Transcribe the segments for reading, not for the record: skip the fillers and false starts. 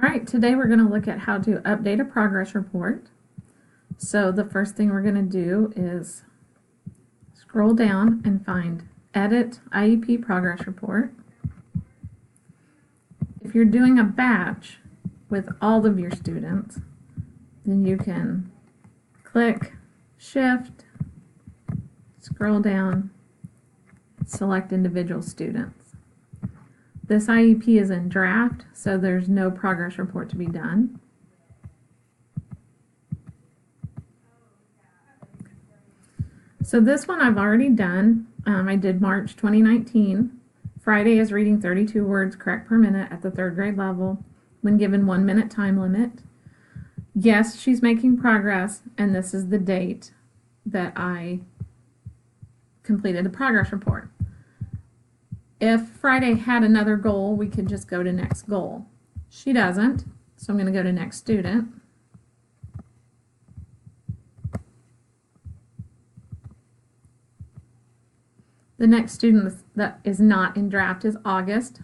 All right, today we're going to look at how to update a progress report. So the first thing we're going to do is scroll down and find Edit IEP Progress Report. If you're doing a batch with all of your students, then you can click, shift, scroll down, select individual students. This IEP is in draft, so there's no progress report to be done. So this one I've already done. I did March 2019. Friday is reading 32 words correct per minute at the 3rd grade level when given 1 minute time limit. Yes, she's making progress, and this is the date that I completed the progress report. If Friday had another goal, we could just go to next goal. She doesn't, so I'm going to go to next student. The next student that is not in draft is August.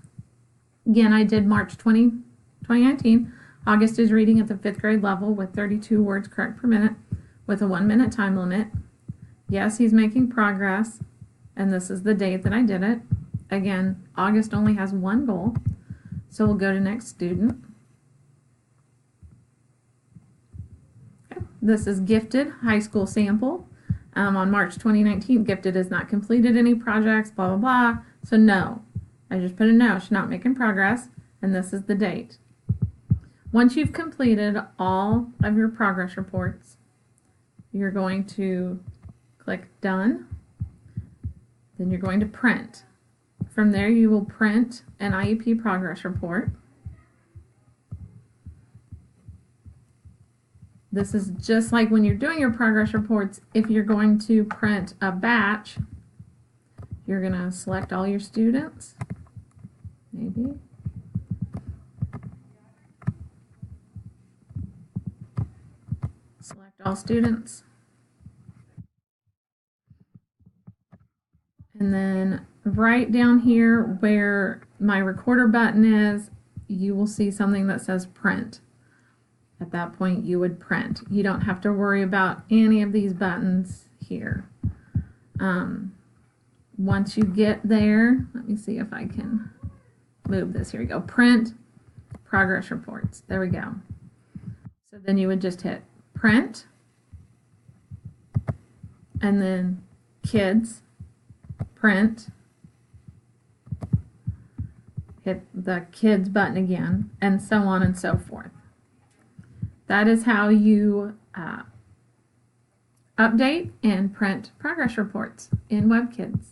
Again, I did March 2019. August is reading at the 5th grade level with 32 words correct per minute with a 1 minute time limit. Yes, he's making progress, and this is the date that I did it. Again, August only has one goal, so we'll go to next student. Okay. This is Gifted High School Sample. On March 2019, Gifted has not completed any projects, blah, blah, blah. So no, I just put a no, she's not making progress, and this is the date. Once you've completed all of your progress reports, you're going to click Done. Then you're going to Print. From there, you will print an IEP progress report. This is just like when you're doing your progress reports. If you're going to print a batch, you're going to select all your students, maybe. Select all students. And then right down here where my recorder button is, you will see something that says print. At that point, you would print. You don't have to worry about any of these buttons here. Once you get there, let me see if I can move this. Here we go. Print progress reports. There we go. So then you would just hit print and then kids, print, hit the kids button again, and so on and so forth. That is how you update and print progress reports in WebKids.